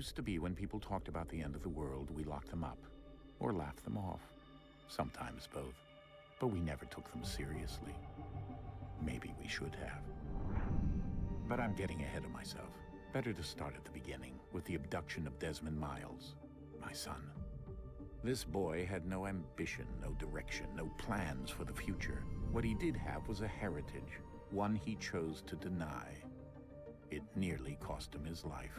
used to be when people talked about the end of the world, we locked them up, or laughed them off. Sometimes both. But we never took them seriously. Maybe we should have. But I'm getting ahead of myself. Better to start at the beginning, with the abduction of Desmond Miles, my son. This boy had no ambition, no direction, no plans for the future. What he did have was a heritage, one he chose to deny. It nearly cost him his life.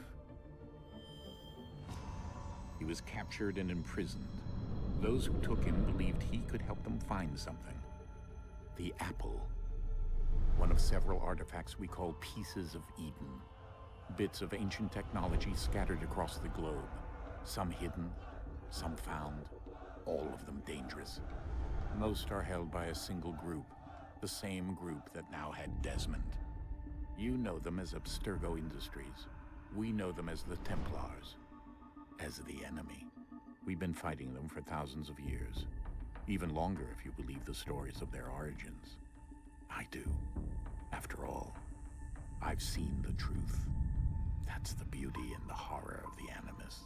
He was captured and imprisoned. Those who took him believed he could help them find something. The apple. One of several artifacts we call pieces of Eden. Bits of ancient technology scattered across the globe. Some hidden, some found, all of them dangerous. Most are held by a single group, the same group that now had Desmond. You know them as Abstergo Industries. We know them as the Templars, as the enemy. We've been fighting them for thousands of years, even longer if you believe the stories of their origins. I do. After all, I've seen the truth. That's the beauty and the horror of the Animus.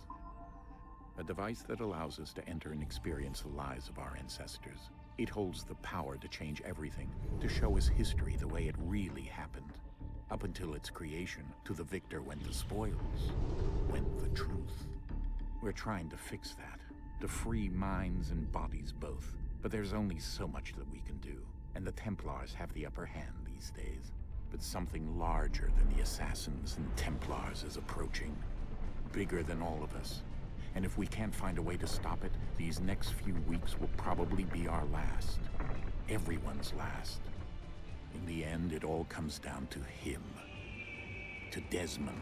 A device that allows us to enter and experience the lives of our ancestors. It holds the power to change everything, to show us history the way it really happened. Up until its creation, to the victor went the spoils, went the truth. We're trying to fix that, to free minds and bodies both. But there's only so much that we can do, and the Templars have the upper hand these days. But something larger than the Assassins and Templars is approaching, bigger than all of us. And if we can't find a way to stop it, these next few weeks will probably be our last. Everyone's last. In the end, it all comes down to him. To Desmond.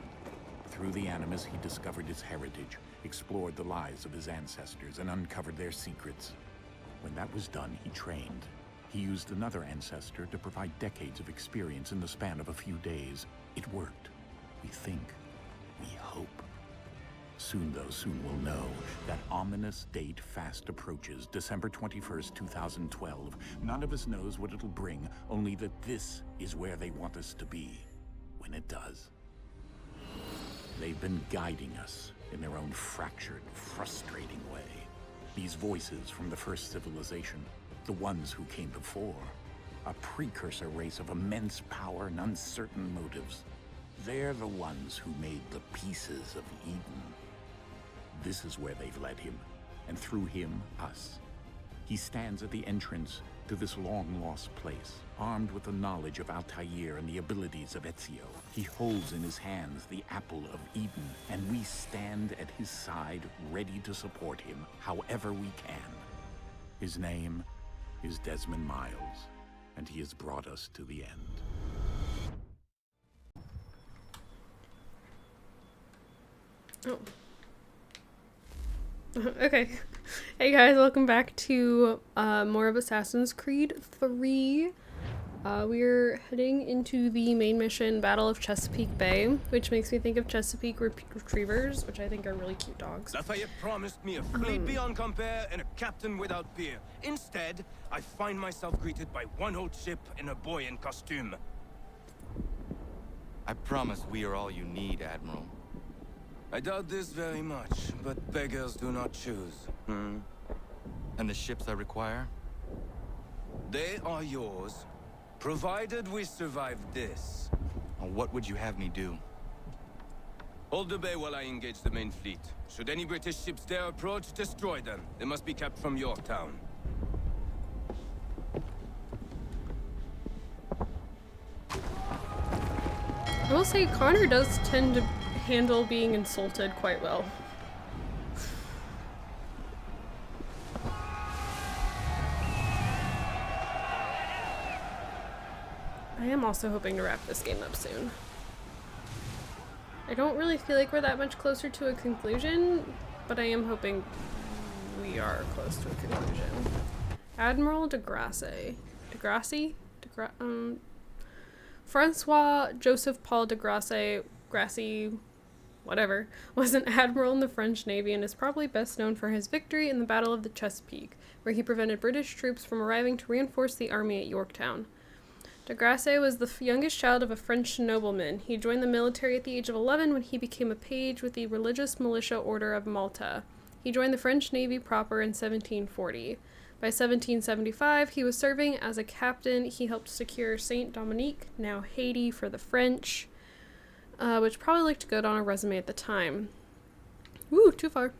Through the Animus, he discovered his heritage, explored the lives of his ancestors, and uncovered their secrets. When that was done, he trained. He used another ancestor to provide decades of experience in the span of a few days. It worked. We think. We hope. Soon we'll know. That ominous date fast approaches, December 21st, 2012. None of us knows what it'll bring, only that this is where they want us to be, when it does. They've been guiding us in their own fractured, frustrating way. These voices from the first civilization, the ones who came before, a precursor race of immense power and uncertain motives. They're the ones who made the pieces of Eden. This is where they've led him, and through him, us. He stands at the entrance to this long-lost place, armed with the knowledge of Altair and the abilities of Ezio. He holds in his hands the apple of Eden, and we stand at his side, ready to support him however we can. His name is Desmond Miles, and he has brought us to the end. Oh. Okay. Hey guys, welcome back to more of Assassin's Creed 3. We're heading into the main mission, Battle of Chesapeake Bay, which makes me think of Chesapeake Retrievers, which I think are really cute dogs. Lafayette promised me a fleet beyond compare and a captain without peer. Instead, I find myself greeted by one old ship and a boy in costume. I promise we are all you need, Admiral. I doubt this very much, but beggars do not choose. And the ships I require? They are yours, provided we survive this. And what would you have me do? Hold the bay while I engage the main fleet. Should any British ships dare approach, destroy them. They must be kept from Yorktown. I will say Connor does tend to handle being insulted quite well. I am also hoping to wrap this game up soon. I don't really feel like we're that much closer to a conclusion, but I am hoping we are close to a conclusion. Admiral de Grasse. Francois Joseph Paul de Grasse, whatever, was an admiral in the French Navy and is probably best known for his victory in the Battle of the Chesapeake, where he prevented British troops from arriving to reinforce the army at Yorktown. De Grasse was the youngest child of a French nobleman. He joined the military at the age of 11 when he became a page with the religious militia order of Malta. He joined the French Navy proper in 1740. By 1775, he was serving as a captain. He helped secure Saint Dominique, now Haiti, for the French, which probably looked good on a resume at the time. Woo, too far.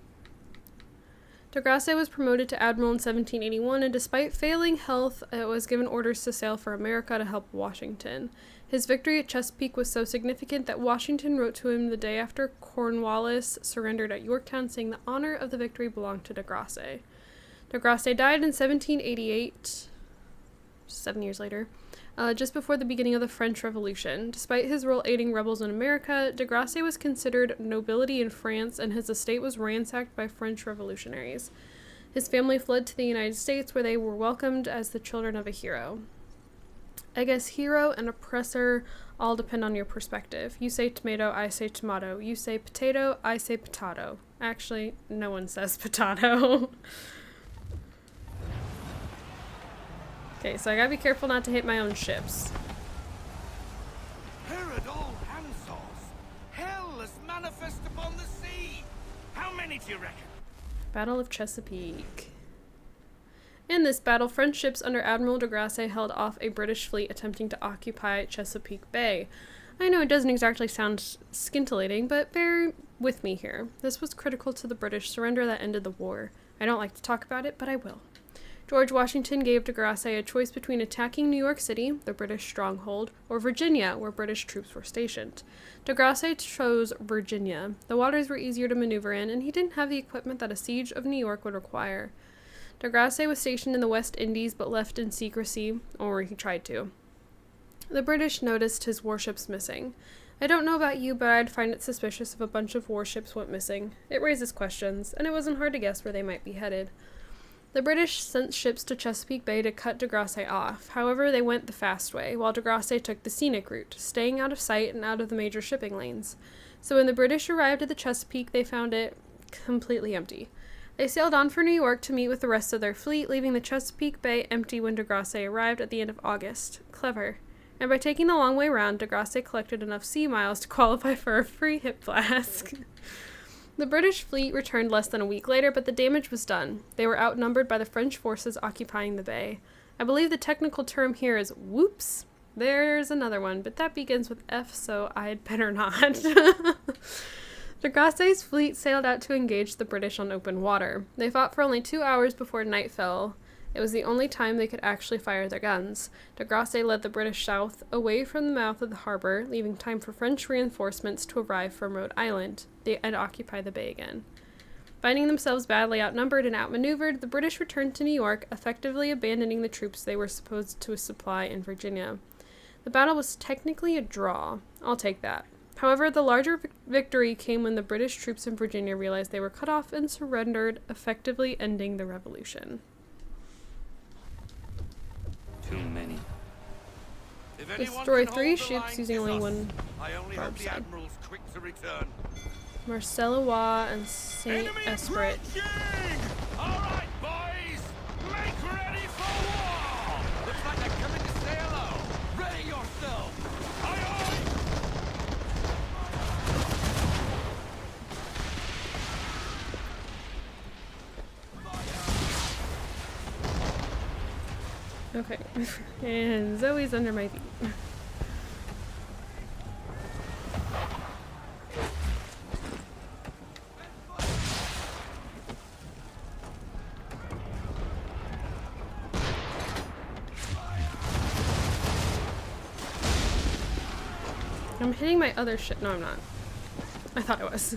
De Grasse was promoted to admiral in 1781, and despite failing health, was given orders to sail for America to help Washington. His victory at Chesapeake was so significant that Washington wrote to him the day after Cornwallis surrendered at Yorktown, saying the honor of the victory belonged to De Grasse. De Grasse died in 1788, 7 years later, just before the beginning of the French Revolution. Despite his role aiding rebels in America, De Grasse was considered nobility in France, and his estate was ransacked by French revolutionaries. His family fled to the United States, where they were welcomed as the children of a hero. I guess hero and oppressor all depend on your perspective. You say tomato, I say tomato. You say potato, I say potato. Actually, no one says potato. Okay, so I gotta be careful not to hit my own ships. Herod all Hansos! Hell is manifest upon the sea! How many do you reckon? Battle of Chesapeake. In this battle, French ships under Admiral de Grasse held off a British fleet attempting to occupy Chesapeake Bay. I know it doesn't exactly sound scintillating, but bear with me here. This was critical to the British surrender that ended the war. I don't like to talk about it, but I will. George Washington gave de Grasse a choice between attacking New York City, the British stronghold, or Virginia, where British troops were stationed. De Grasse chose Virginia. The waters were easier to maneuver in, and he didn't have the equipment that a siege of New York would require. De Grasse was stationed in the West Indies, but left in secrecy, or he tried to. The British noticed his warships missing. I don't know about you, but I'd find it suspicious if a bunch of warships went missing. It raises questions, and it wasn't hard to guess where they might be headed. The British sent ships to Chesapeake Bay to cut de Grasse off. However, they went the fast way, while de Grasse took the scenic route, staying out of sight and out of the major shipping lanes. So when the British arrived at the Chesapeake, they found it completely empty. They sailed on for New York to meet with the rest of their fleet, leaving the Chesapeake Bay empty when de Grasse arrived at the end of August. Clever. And by taking the long way round, de Grasse collected enough sea miles to qualify for a free hip flask. The British fleet returned less than a week later, but the damage was done. They were outnumbered by the French forces occupying the bay. I believe the technical term here is whoops. There's another one, but that begins with F, so I'd better not. De Grasse's fleet sailed out to engage the British on open water. They fought for only 2 hours before night fell. It was the only time they could actually fire their guns. De Grasse led the British south, away from the mouth of the harbor, leaving time for French reinforcements to arrive from Rhode Island and occupy the bay again. Finding themselves badly outnumbered and outmaneuvered, the British returned to New York, effectively abandoning the troops they were supposed to supply in Virginia. The battle was technically a draw. I'll take that. However, the larger victory came when the British troops in Virginia realized they were cut off and surrendered, effectively ending the revolution. Too many. Destroy 3 ships using only one I only hope the barbicide. admiral's quick to return. Marcellois and Saint Enemy Esprit. approaching! All right, boys, make ready for war. Looks like they're coming to say hello. Ready yourself. Aye, aye. Okay, and Zoe's under my feet. I'm hitting my other ship. No, I'm not. I thought I was.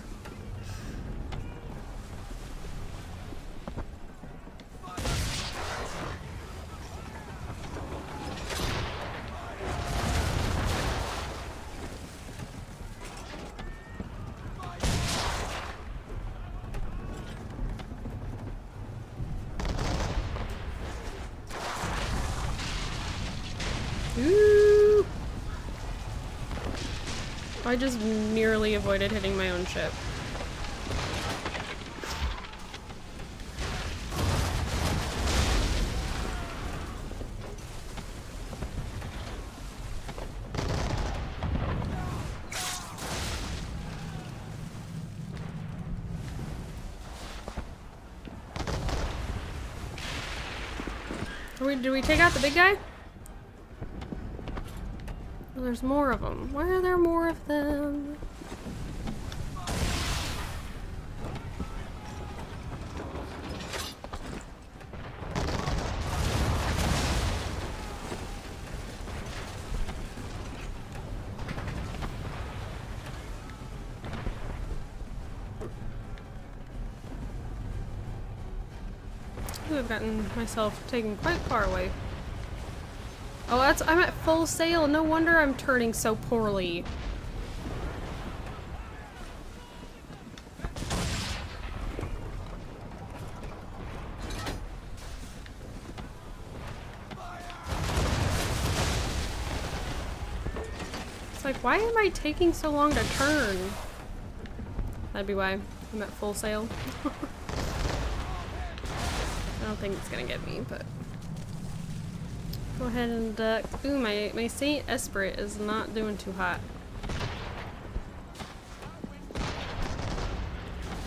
Ooh. I just nearly avoided hitting my own ship. Did we take out the big guy? Oh, there's more of them. Why are there more of them? I've gotten myself taken quite far away. Oh, I'm at full sail. No wonder I'm turning so poorly. It's like, why am I taking so long to turn? That'd be why I'm at full sail. I don't think it's gonna get me, but go ahead and duck. Ooh, my Saint Esprit is not doing too hot.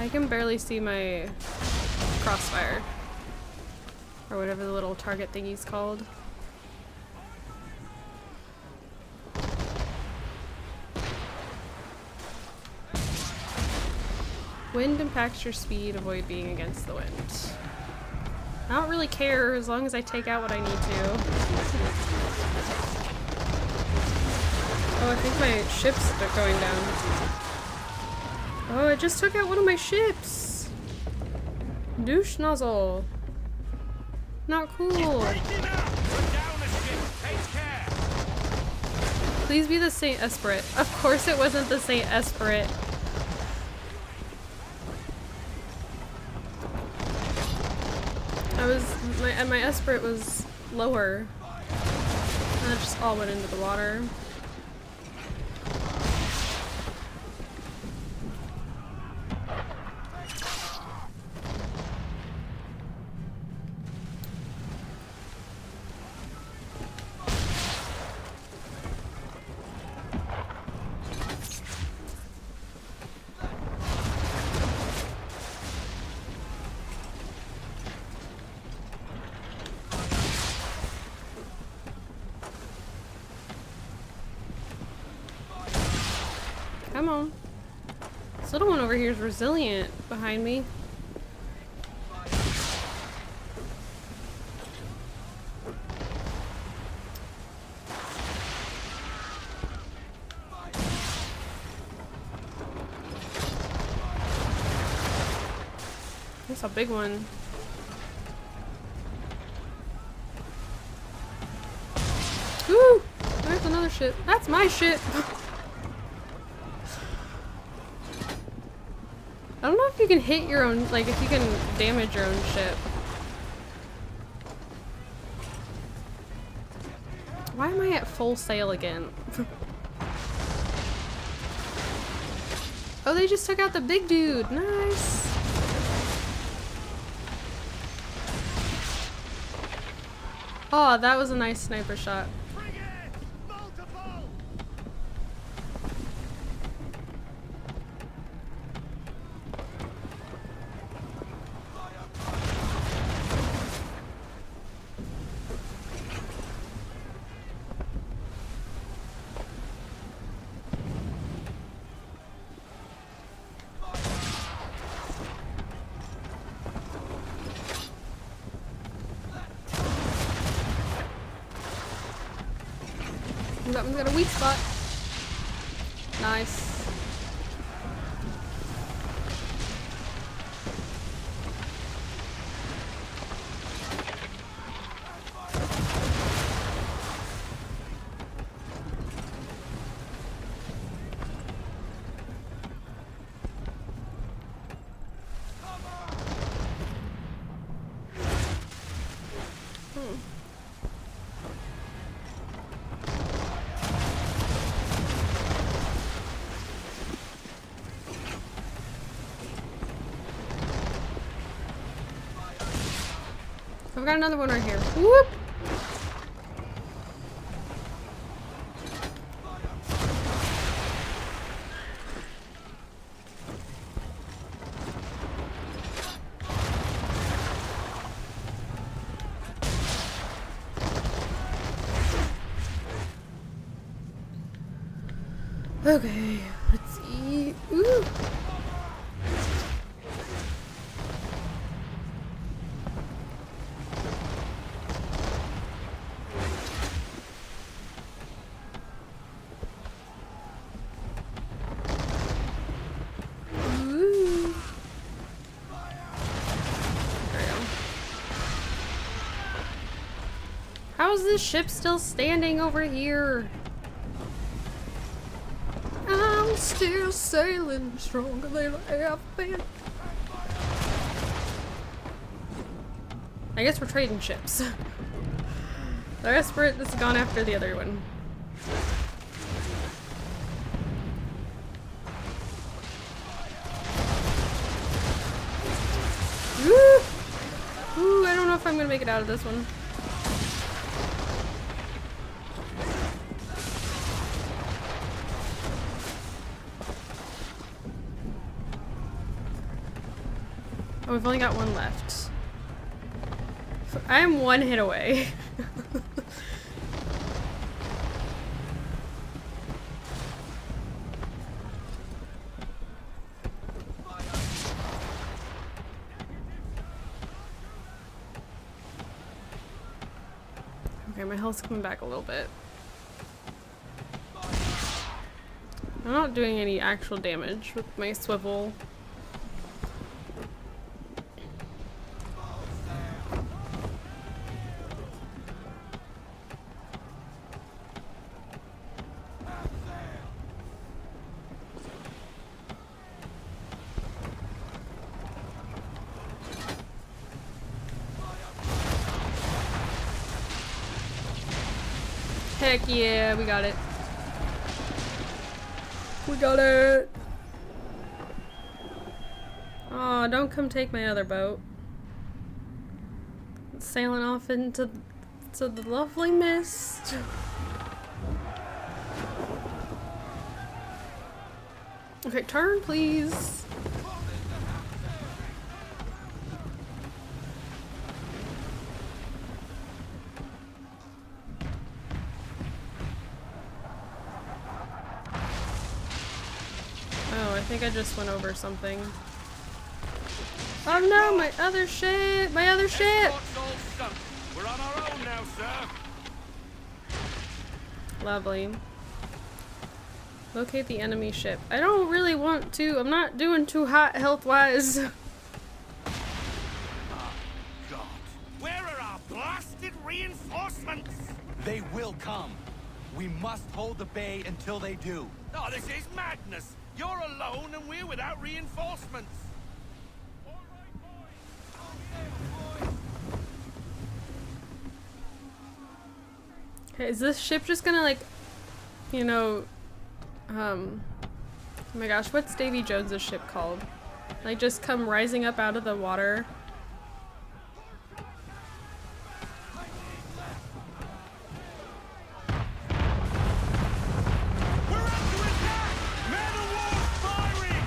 I can barely see my crossfire, or whatever the little target thingy's called. Wind impacts your speed. Avoid being against the wind. I don't really care as long as I take out what I need to. Oh, I think my ships are going down. Oh, I just took out one of my ships! Douche nozzle. Not cool. Please be the Saint Esprit. Of course it wasn't the Saint Esprit. My Esprit was lower. And it just all went into the water. Come on. This little one over here is resilient behind me. That's a big one. Woo! There's another ship. That's my ship! I don't know if you can hit your own, like if you can damage your own ship. Why am I at full sail again? Oh, they just took out the big dude. Nice. Oh, that was a nice sniper shot. That one's got a weak spot. Nice. I've got another one right here. Whoop! Okay, let's eat. Ooh. Ooh. There we go. How is this ship still standing over here? I'm still sailing stronger than I have been. I guess we're trading ships. The Desperate has gone after the other one. Woo! Ooh, I don't know if I'm gonna make it out of this one. Oh, we've only got one left. So I am one hit away. Okay, my health's coming back a little bit. I'm not doing any actual damage with my swivel. Heck yeah, we got it. We got it! Aw, don't come take my other boat. It's sailing off into the lovely mist. Okay, turn please. Oh, I think I just went over something. Oh no, my other ship! My other ship! Escort's all sunk. We're on our own now, sir. Lovely. Locate the enemy ship. I don't really want to. I'm not doing too hot health-wise. God. Where are our blasted reinforcements? They will come. We must hold the bay until they do. Oh, this is madness. You're alone and we're without reinforcements. All right, boys. Okay, is this ship just gonna like, you know, oh my gosh, what's Davy Jones's ship called? Like just come rising up out of the water? We're under attack! Men of war firing!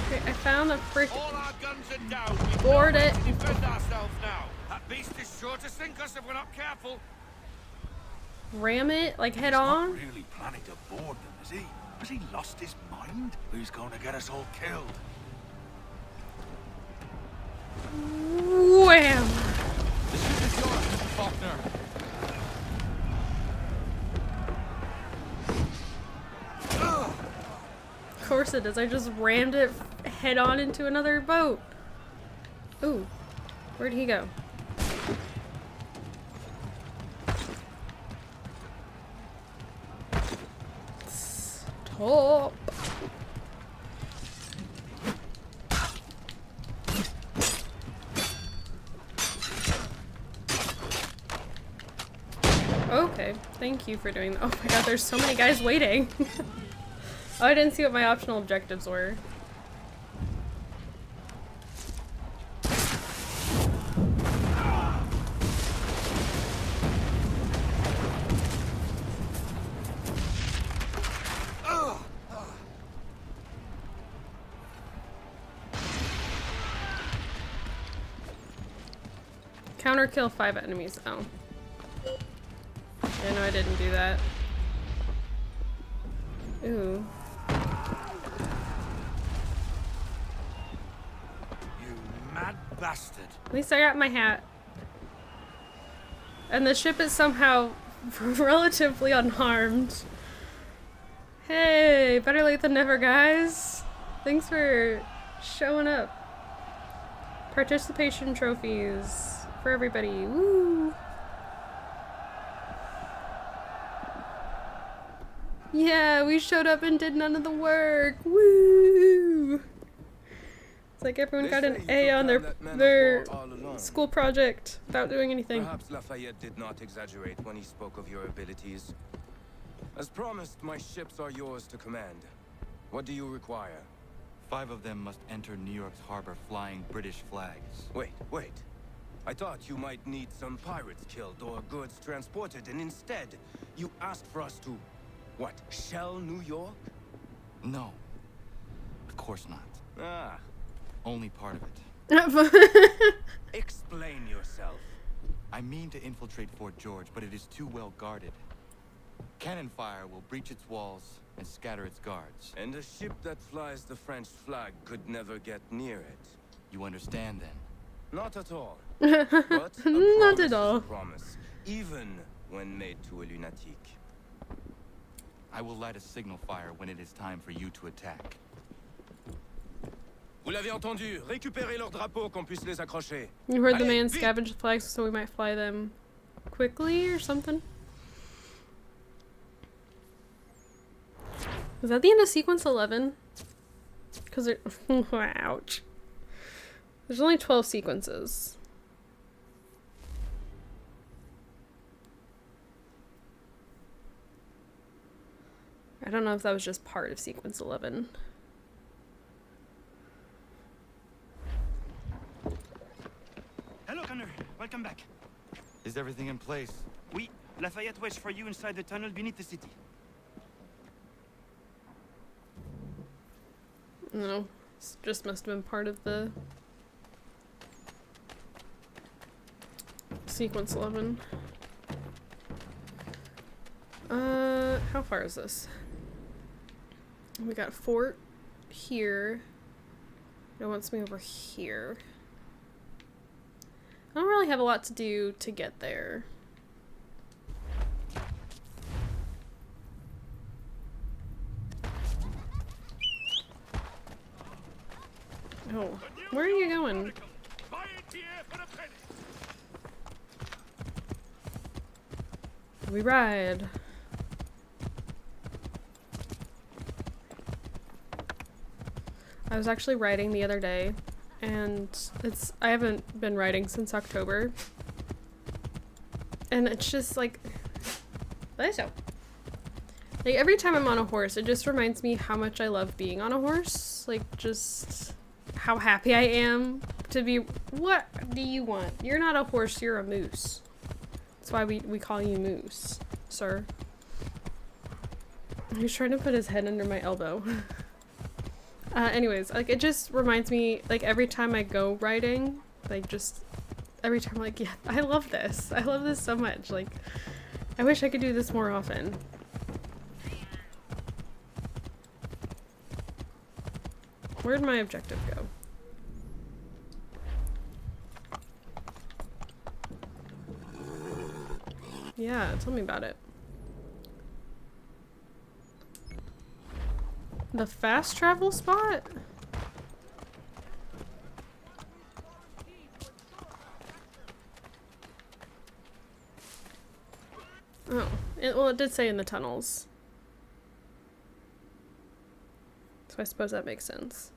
Okay, I found the frick. All our guns are down. We've Board no way it. to defend ourselves now. That beast is sure to sink us if we're not careful. Ram it, like head Not on? really planning to board them, is he? Has he lost his mind? Who's going to get us all killed? Wham! The ship is yours, Mr. Faulkner. Of course it is. I just rammed it head on into another boat. Ooh, where'd he go? Stop. Okay, thank you for doing that. Oh my god, there's so many guys waiting. Oh, I didn't see what my optional objectives were. Counter kill 5 enemies. Oh. Yeah, no, I didn't do that. Ooh. You mad bastard. At least I got my hat. And the ship is somehow relatively unharmed. Hey, better late than never, guys. Thanks for showing up. Participation trophies for everybody. Woo! Yeah, we showed up and did none of the work. Woo! It's like everyone got an A on their school project without doing anything. Perhaps Lafayette did not exaggerate when he spoke of your abilities. As promised, my ships are yours to command. What do you require? 5 of them must enter New York's harbor flying British flags. Wait. I thought you might need some pirates killed or goods transported, and instead, you asked for us to, what, shell New York? No. Of course not. Ah, Only part of it. explain yourself. I mean to infiltrate Fort George, but it is too well guarded. Cannon fire will breach its walls and scatter its guards. And a ship that flies the French flag could never get near it. You understand then? Not at all. But a Not promise at is all. a promise, even when made to a lunatic. I will light a signal fire when it is time for you to attack. Vous l'avez entendu. Récupérez leurs drapeaux qu'on puisse les accrocher. You heard the Allez, man vite! scavenge the flags, so we might fly them quickly or something. Was that the end of sequence 11? Because it. Ouch. There's only 12 sequences. I don't know if that was just part of sequence 11. Hello, Connor. Welcome back. Is everything in place? Oui, Lafayette waits for you inside the tunnel beneath the city. No, this just must have been part of the sequence 11. How far is this? We got fort here. It wants me over here. I don't really have a lot to do to get there. Oh, where are you going? Buy it here for a penny. We ride. I was actually writing the other day, and I haven't been writing since October. And it's just like every time I'm on a horse, it just reminds me how much I love being on a horse. Like, just how happy I am to be. What do you want? You're not a horse, you're a moose. That's why we call you Moose, sir. He's trying to put his head under my elbow. Anyways, like, it just reminds me, like, every time I go riding, like, just every time I'm like, yeah, I love this. I love this so much. Like, I wish I could do this more often. Where'd my objective go? Yeah, tell me about it. The fast travel spot? Oh, well, it did say in the tunnels. So I suppose that makes sense.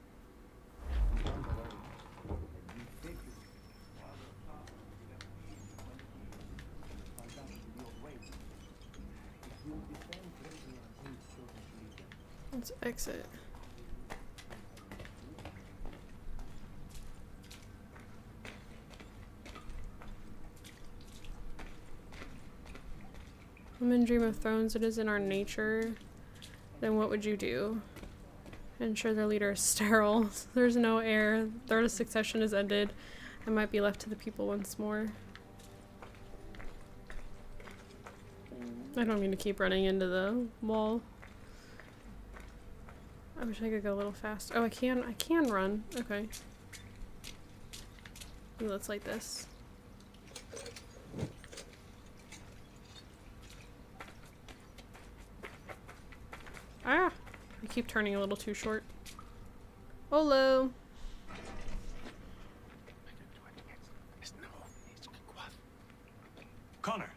Let's exit. Women dream of thrones, it is in our nature. Then what would you do? Ensure their leader is sterile. There's no heir. Third of succession is ended. And might be left to the people once more. I don't mean to keep running into the wall. I wish I could go a little fast. Oh, I can run. Okay. Ooh, let's light this. Ah! I keep turning a little too short. Hello! Connor.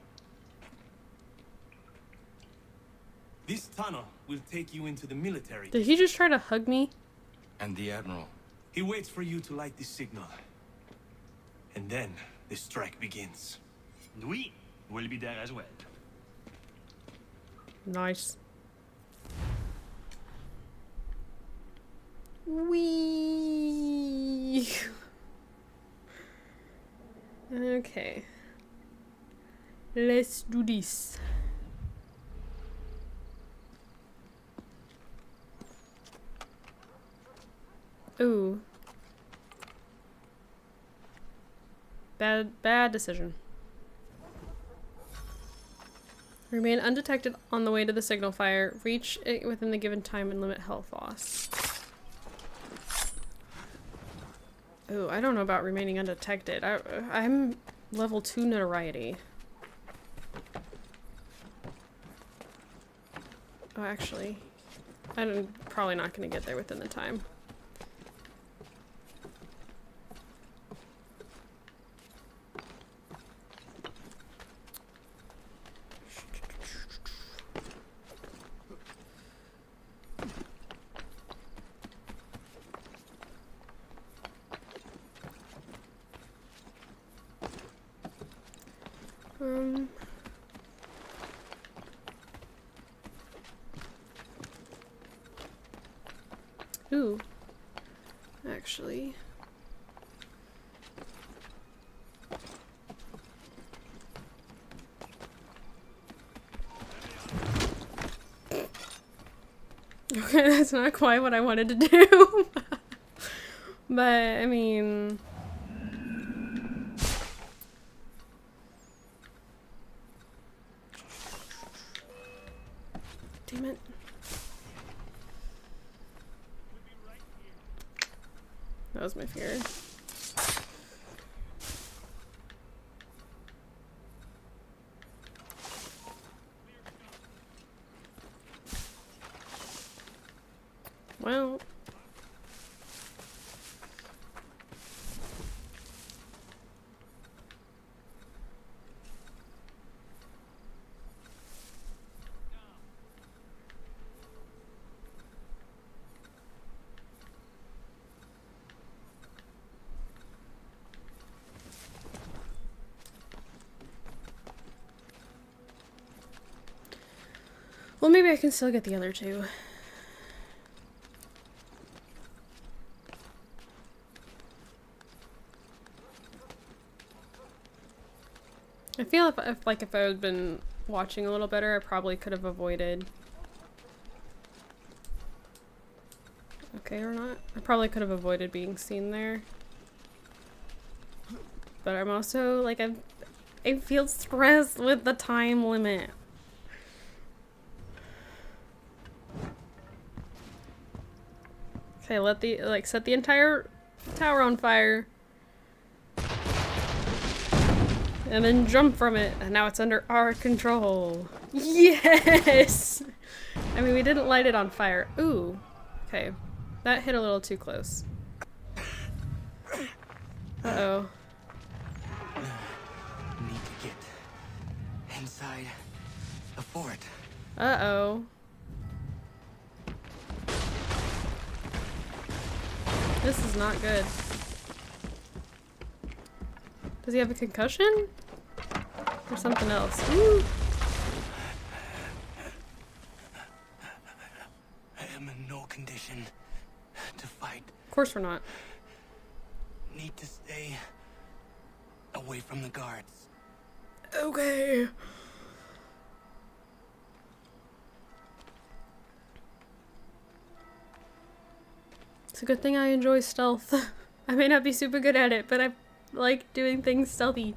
This tunnel will take you into the military. Did he just try to hug me? And the Admiral. He waits for you to light this signal. And then the strike begins. We will be there as well. Nice. Wee. Okay. Let's do this. Ooh. Bad decision. Remain undetected on the way to the signal fire. Reach it within the given time and limit health loss. Ooh, I don't know about remaining undetected. I'm level 2 notoriety. Oh, actually, I'm probably not going to get there within the time. Ooh. Actually. Okay, that's not quite what I wanted to do. But, I mean... Damn it. That was my fear. Well... Well, maybe I can still get the other two. I feel if I had been watching a little better, I probably could have avoided. Okay, or not. I probably could have avoided being seen there. But I'm also, like, I feel stressed with the time limit. Okay, set the entire tower on fire. And then jump from it, and now it's under our control. Yes! I mean, we didn't light it on fire. Ooh. Okay. That hit a little too close. Uh-oh. Need to get inside the fort. Uh-oh. This is not good. Does he have a concussion? Or something else? Ooh. I am in no condition to fight. Of course we're not. Need to stay away from the guards. Okay. It's a good thing I enjoy stealth. I may not be super good at it, but I like doing things stealthily.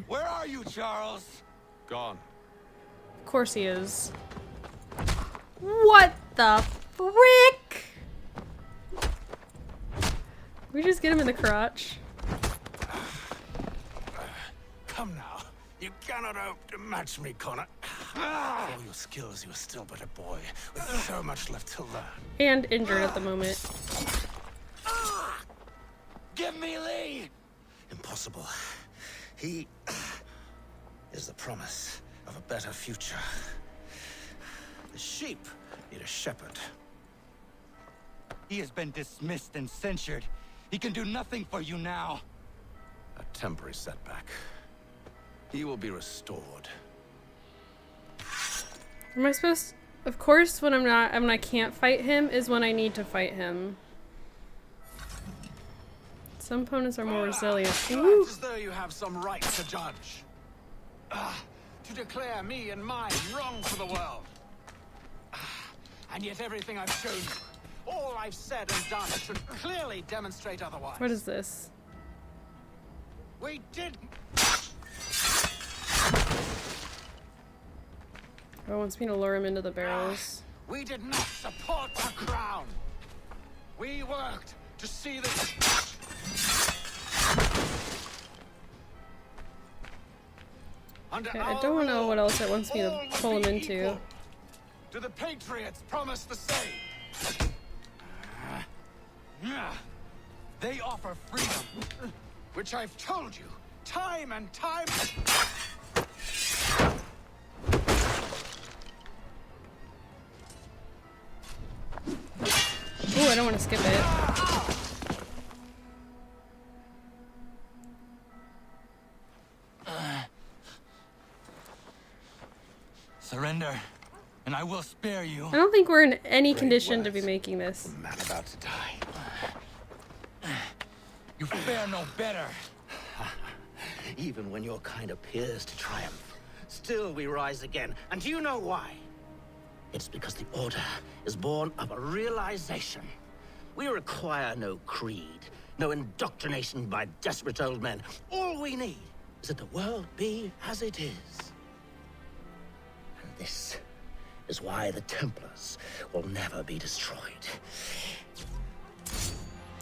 Where are you, Charles? Gone. Of course he is. What the frick? We just get him in the crotch. Come now. You cannot hope to match me, Connor. For all your skills, you are still but a boy, with so much left to learn. And injured at the moment. Give me Lee! Impossible. He is the promise of a better future. The sheep need a shepherd. He has been dismissed and censured. He can do nothing for you now. A temporary setback. He will be restored. Am I supposed... Of course, when I can't fight him is when I need to fight him. Some opponents are more resilient. Ooh. As though you have some right to judge. To declare me and mine wrong for the world. And yet everything I've shown you, all I've said and done, should clearly demonstrate otherwise. What is this? We did... Oh, it wants me to lure him into the barrels. We did not support the crown. We worked to see this. Okay, I don't know what else it wants me to pull him into. Do the Patriots promise the same? They offer freedom. Which I've told you, time and time... Ooh, I don't want to skip it. Surrender, and I will spare you. I don't think we're in any condition to be making this. A man about to die. You fare no better. Even when your kind appears to triumph, still we rise again. And do you know why? It's because the Order is born of a realization. We require no creed, no indoctrination by desperate old men. All we need is that the world be as it is. And this is why the Templars will never be destroyed.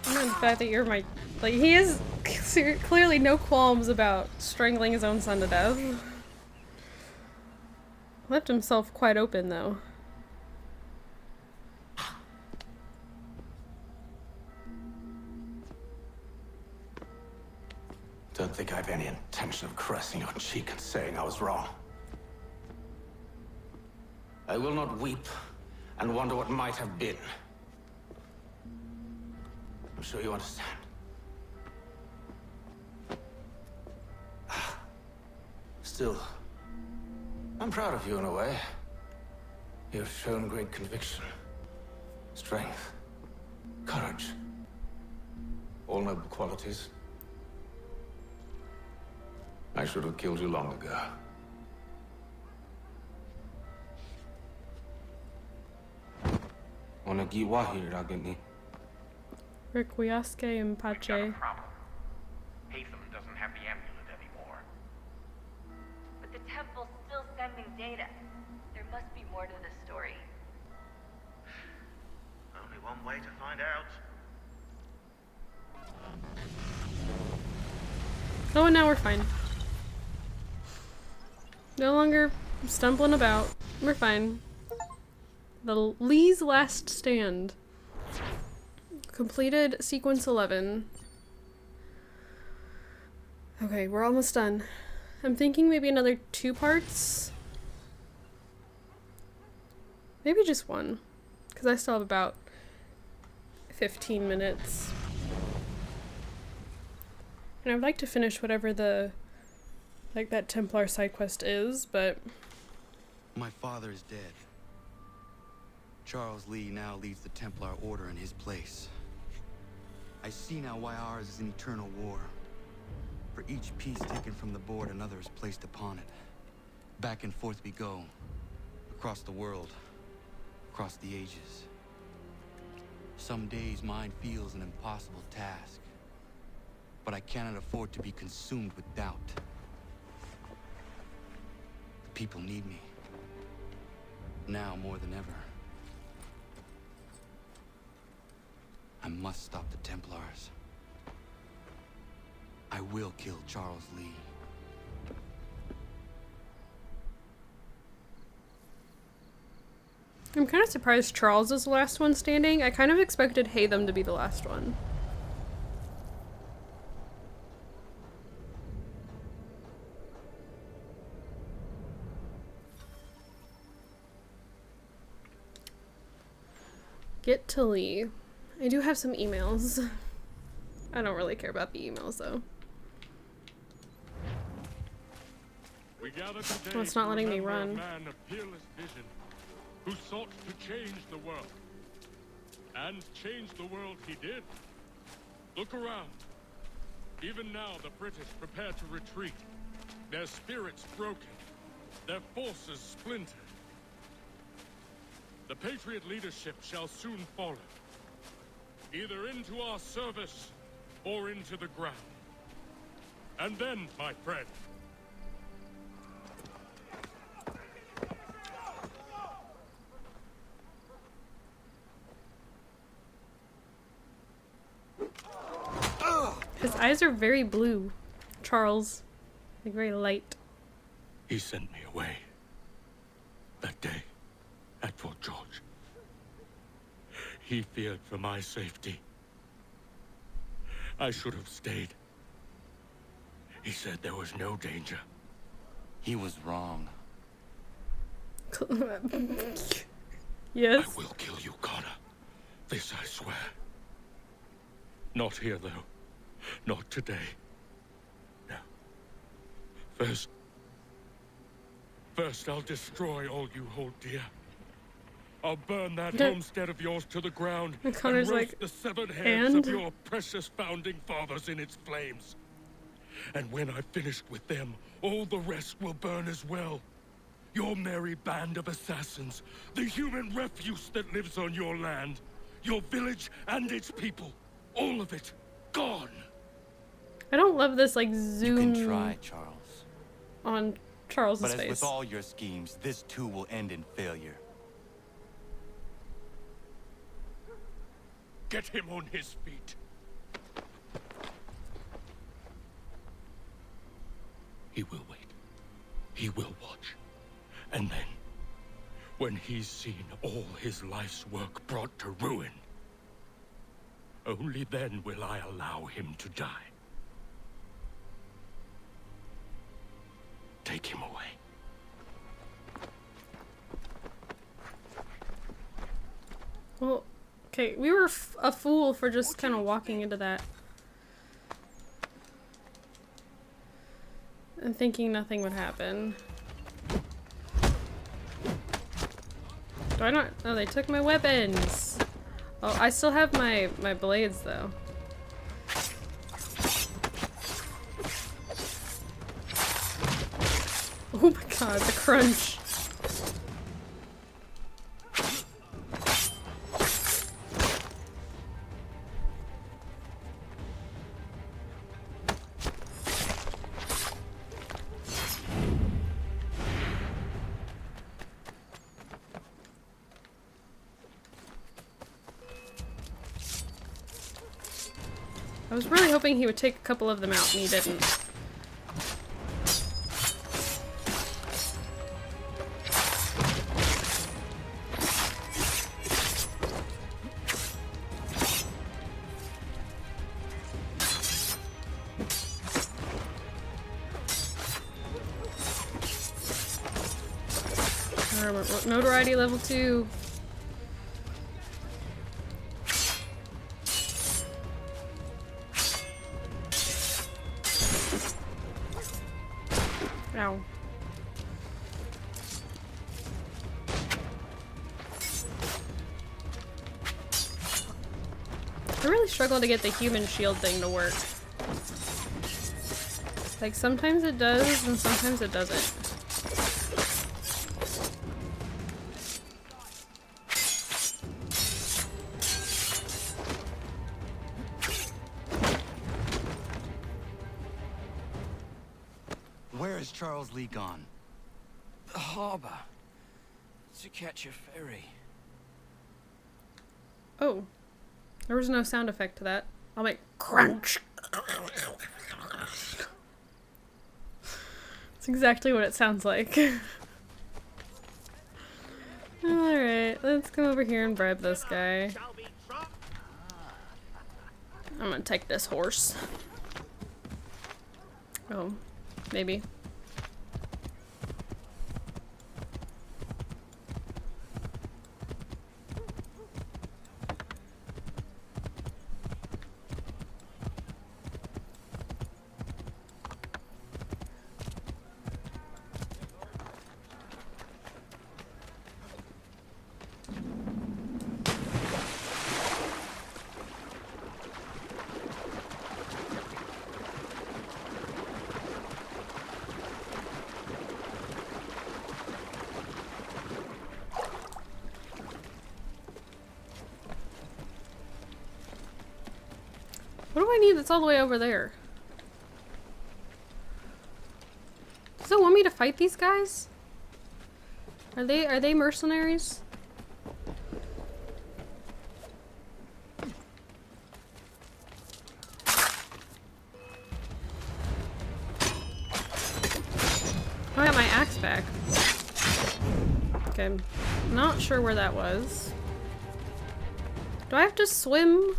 And the fact that you're my... Like, he has clearly no qualms about strangling his own son to death. Left himself quite open, though. Don't think I've any intention of caressing your cheek and saying I was wrong. I will not weep and wonder what might have been. I'm sure you understand. Still, I'm proud of you in a way. You have shown great conviction, strength, courage. All noble qualities. I should have killed you long ago. Requiesce in pace. Problem. Haytham doesn't have the amulet anymore. But the temple's still sending data. There must be more to this story. Only one way to find out. Oh, and now we're fine. No longer stumbling about. We're fine. The Lee's Last Stand. Completed sequence 11. Okay, we're almost done. I'm thinking maybe another 2 parts. Maybe just 1. Because I still have about 15 minutes. And I'd like to finish whatever the... like that Templar side quest is, but... My father is dead. Charles Lee now leads the Templar Order in his place. I see now why ours is an eternal war. For each piece taken from the board, another is placed upon it. Back and forth we go. Across the world. Across the ages. Some days mine feels an impossible task. But I cannot afford to be consumed with doubt. The people need me. Now more than ever. I must stop the Templars. I will kill Charles Lee. I'm kind of surprised Charles is the last one standing. I kind of expected Haytham to be the last one. Get to Lee. I do have some emails. I don't really care about the emails though. We gather today Oh, it's not letting me to remember run. a man of peerless vision who sought to change the world. And change the world he did. Look around. Even now the British prepare to retreat. Their spirits broken. Their forces splintered. The Patriot leadership shall soon follow. Either into our service or into the ground. And then, my friend, His eyes are very blue, Charles. Like very light. he sent me away. That day, at Fort George. He feared for my safety. I should have stayed. He said there was no danger. He was wrong. Yes. I will kill you, Connor. This I swear. Not here, though. Not today. No. First I'll destroy all you hold dear. I'll burn that homestead of yours to the ground And and Connor's roast like, the severed heads of "And?" your precious founding fathers in its flames. And when I've finished with them, all the rest will burn as well. Your merry band of assassins, the human refuse that lives on your land, your village and its people, all of it, gone. I don't love this like You zoom can try, Charles. on Charles's But as face. with all your schemes, this too will end in failure. Get him on his feet. He will wait. He will watch. And then, when he's seen all his life's work brought to ruin, only then will I allow him to die. Take him away. Well, okay, we were a fool for just kind of walking into that. And thinking nothing would happen. Do I not? Oh, they took my weapons. Oh, I still have my blades though. Oh my god, the crunch. I was really hoping he would take a couple of them out, and he didn't. Notoriety level 2. Ow. I really struggle to get the human shield thing to work. Like, sometimes it does, and sometimes it doesn't. Where is Charles Lee gone? The harbor. to catch a ferry. Oh. There was no sound effect to that. I'll make crunch. That's exactly what it sounds like. Alright, let's come over here and bribe this guy. I'm gonna take this horse. Oh, maybe. What do I need that's all the way over there? Does it want me to fight these guys? Are they mercenaries? I got my axe back. Okay, I'm not sure where that was. Do I have to swim?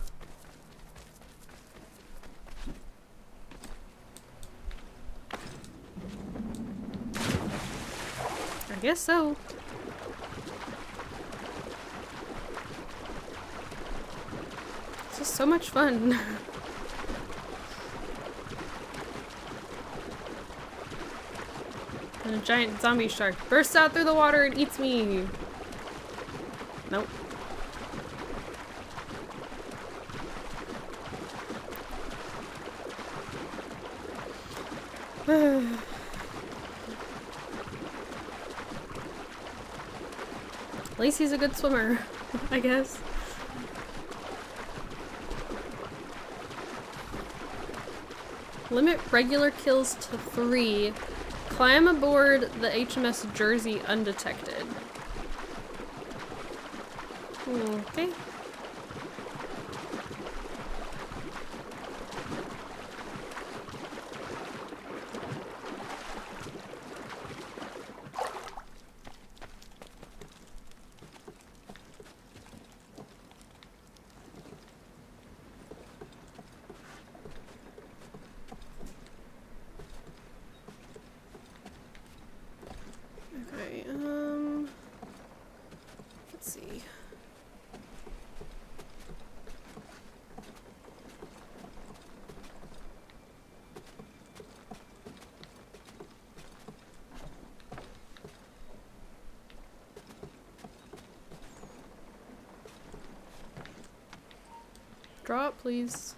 I guess so. This is so much fun. And a giant zombie shark bursts out through the water and eats me. Nope. At least he's a good swimmer, I guess. Limit regular kills to 3. Climb aboard the HMS Jersey undetected. Okay. Okay, let's see. Drop, please.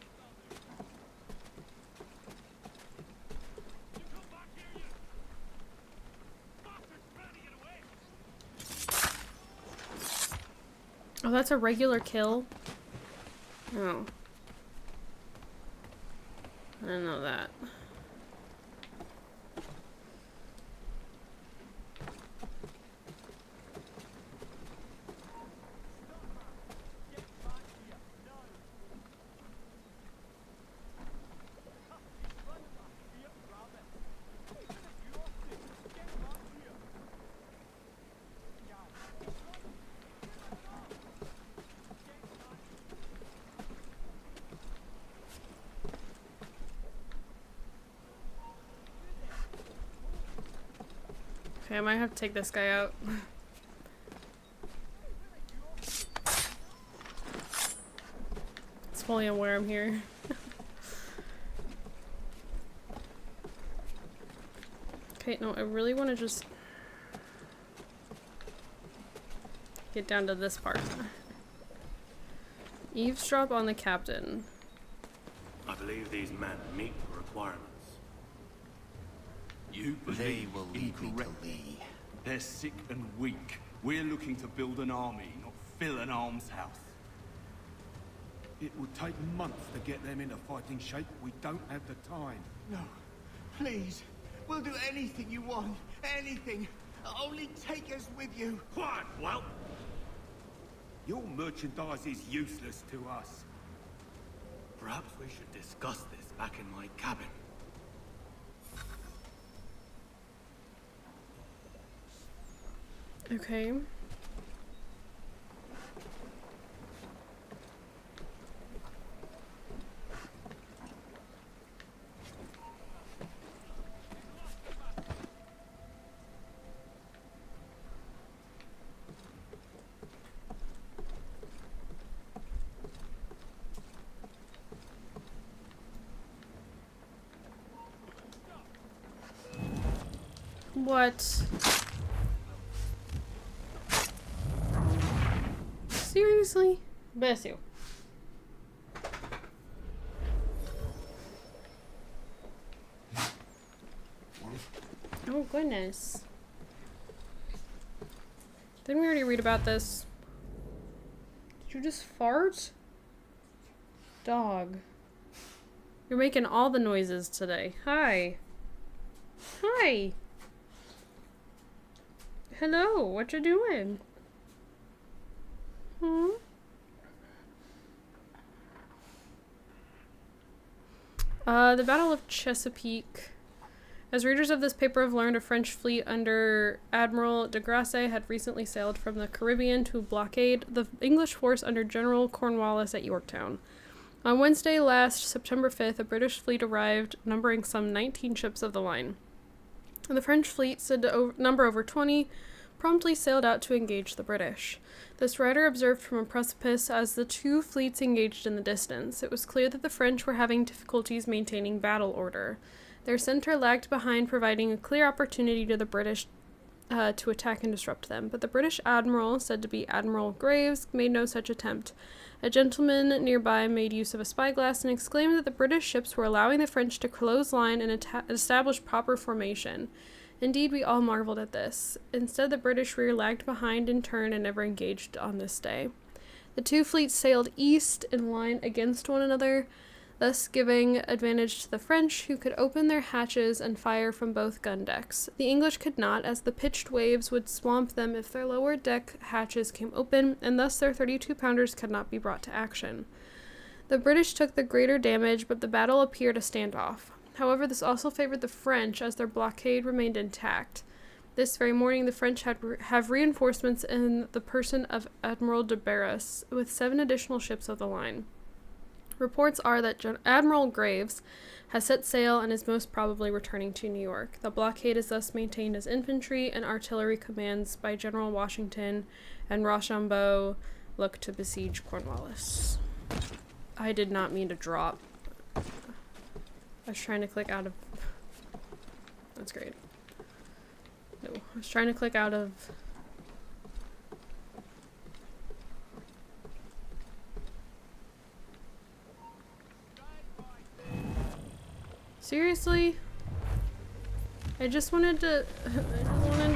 Oh, that's a regular kill? Oh. I didn't know that. Okay, I might have to take this guy out. It's fully aware I'm here. Okay, no, I really want to just get down to this part. Eavesdrop on the captain. I believe these men meet the requirements. You They will lead me to incorrectly. Lee. They're sick and weak. We're looking to build an army, not fill an almshouse. It would take months to get them into fighting shape. We don't have the time. No, please. We'll do anything you want. Anything. Only take us with you. Quiet, whelp! Your merchandise is useless to us. Perhaps we should discuss this back in my cabin. Okay. What? Seriously? Bless you. Oh goodness. Didn't we already read about this? Did you just fart? Dog. You're making all the noises today. Hi. Hi. Hello, what you doing? Hmm? The Battle of Chesapeake. As readers of this paper have learned, a French fleet under Admiral de Grasse had recently sailed from the Caribbean to blockade the English force under General Cornwallis at Yorktown. On Wednesday last, September 5th, a British fleet arrived, numbering some 19 ships of the line. The French fleet, said to number over 20, promptly sailed out to engage the British. This writer observed from a precipice as the two fleets engaged in the distance. It was clear that the French were having difficulties maintaining battle order. Their center lagged behind, providing a clear opportunity to the British to attack and disrupt them. But the British admiral, said to be Admiral Graves, made no such attempt. A gentleman nearby made use of a spyglass and exclaimed that the British ships were allowing the French to close line and establish proper formation. Indeed, we all marveled at this. Instead, the British rear lagged behind in turn and never engaged on this day. The two fleets sailed east in line against one another, thus giving advantage to the French, who could open their hatches and fire from both gun decks. The English could not, as the pitched waves would swamp them if their lower deck hatches came open, and thus their 32-pounders could not be brought to action. The British took the greater damage, but the battle appeared a standoff. However, this also favored the French, as their blockade remained intact. This very morning, the French have reinforcements in the person of Admiral de Barras, with 7 additional ships of the line. Reports are that Admiral Graves has set sail and is most probably returning to New York. The blockade is thus maintained as infantry and artillery commands by General Washington, and Rochambeau look to besiege Cornwallis. I did not mean to drop. I was trying to click out of... That's great. No, I was trying to click out of... Seriously? I just wanted to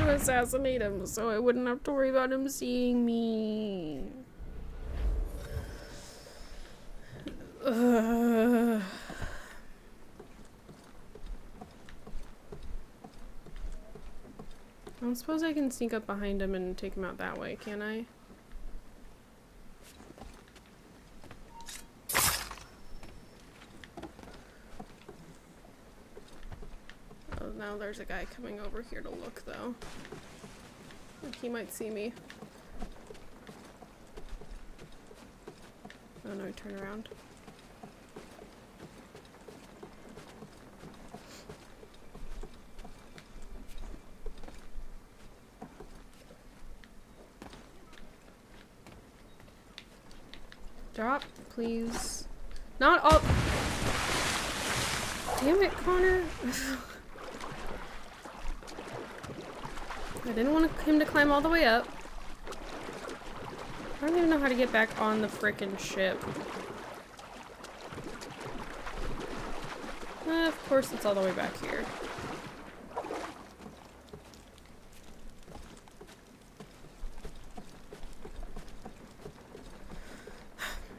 assassinate him so I wouldn't have to worry about him seeing me. Ugh. I don't suppose I can sneak up behind him and take him out that way, can I? Oh, now there's a guy coming over here to look, though. Like he might see me. Oh no, turn around. Drop, please. Not all. Damn it, Connor. I didn't want him to climb all the way up. I don't even know how to get back on the frickin' ship. Of course, it's all the way back here.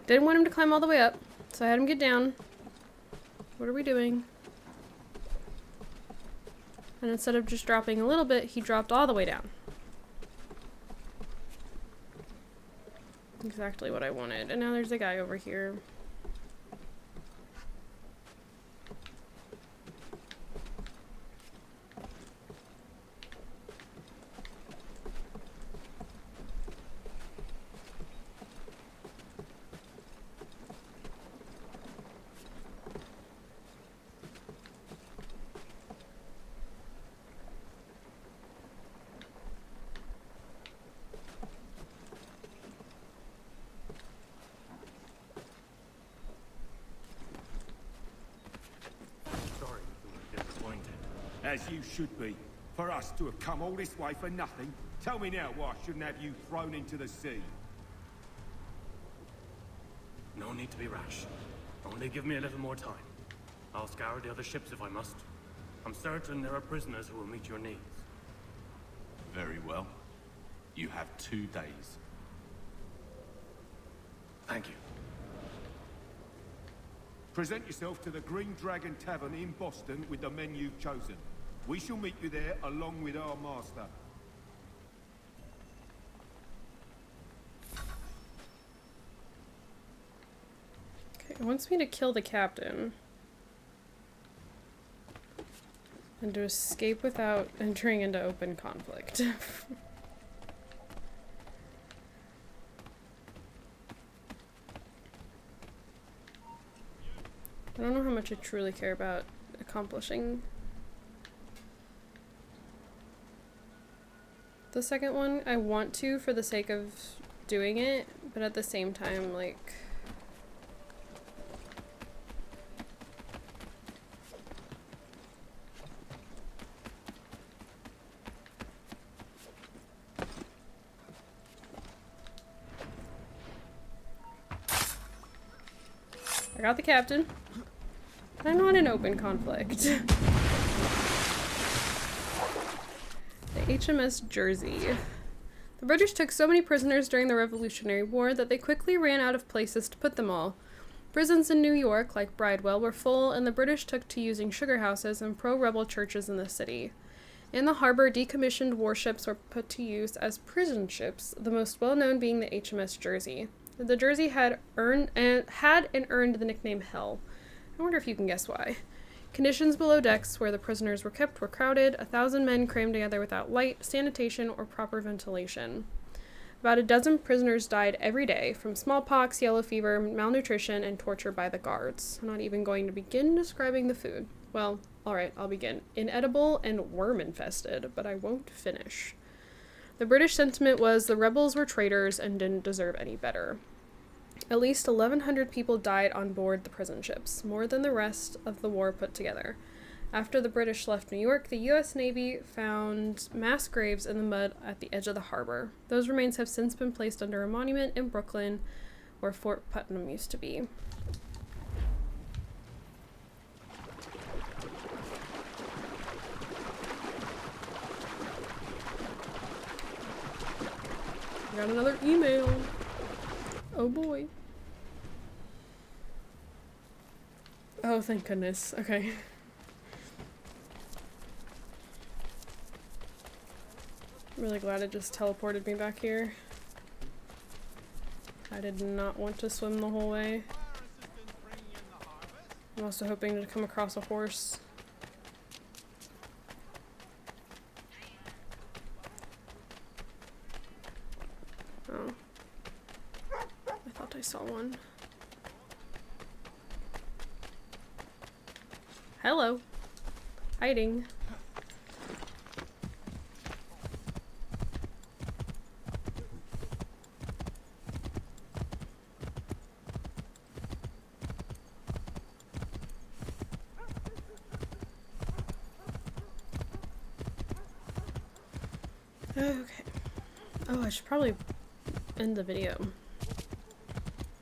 Didn't want him to climb all the way up, so I had him get down. What are we doing? And instead of just dropping a little bit, he dropped all the way down. Exactly what I wanted. And now there's a guy over here. As you should be. For us to have come all this way for nothing. Tell me now why I shouldn't have you thrown into the sea. No need to be rash. Only give me a little more time. I'll scour the other ships if I must. I'm certain there are prisoners who will meet your needs. Very well. You have 2 days. Thank you. Present yourself to the Green Dragon Tavern in Boston with the men you've chosen. We shall meet you there along with our master. Okay, it wants me to kill the captain. And to escape without entering into open conflict. I don't know how much I truly care about accomplishing the second one. I want to for the sake of doing it, but at the same time, like... I got the captain. I'm not in open conflict. The HMS Jersey. The British took so many prisoners during the Revolutionary War that they quickly ran out of places to put them all. Prisons in New York, like Bridewell, were full, and the British took to using sugar houses and pro-rebel churches in the city. In the harbor, decommissioned warships were put to use as prison ships, the most well-known being the HMS Jersey. The Jersey had earned the nickname Hell. I wonder if you can guess why. Conditions below decks where the prisoners were kept were crowded, 1,000 men crammed together without light, sanitation, or proper ventilation. About a dozen prisoners died every day from smallpox, yellow fever, malnutrition, and torture by the guards. I'm not even going to begin describing the food. Well, alright, I'll begin. Inedible and worm-infested, but I won't finish. The British sentiment was the rebels were traitors and didn't deserve any better. At least 1,100 people died on board the prison ships, more than the rest of the war put together. After the British left New York, the U.S. Navy found mass graves in the mud at the edge of the harbor. Those remains have since been placed under a monument in Brooklyn, where Fort Putnam used to be. Got another email. Oh boy. Oh, thank goodness. Okay. I'm really glad it just teleported me back here. I did not want to swim the whole way. I'm also hoping to come across a horse. Oh. I thought I saw one. Hello. Hiding. Okay. Oh, I should probably end the video.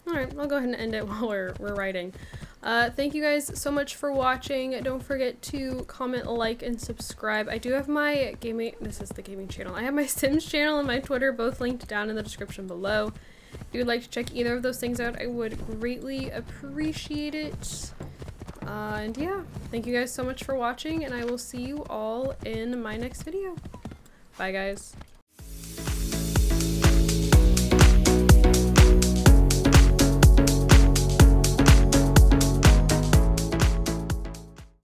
Alright, I'll go ahead and end it while we're writing. Thank you guys so much for watching. Don't forget to comment, like, and subscribe. I do have my gaming, this is the gaming channel. I have my Sims channel and my Twitter, both linked down in the description below. If you would like to check either of those things out, I would greatly appreciate it. And yeah, thank you guys so much for watching, and I will see you all in my next video. Bye, guys.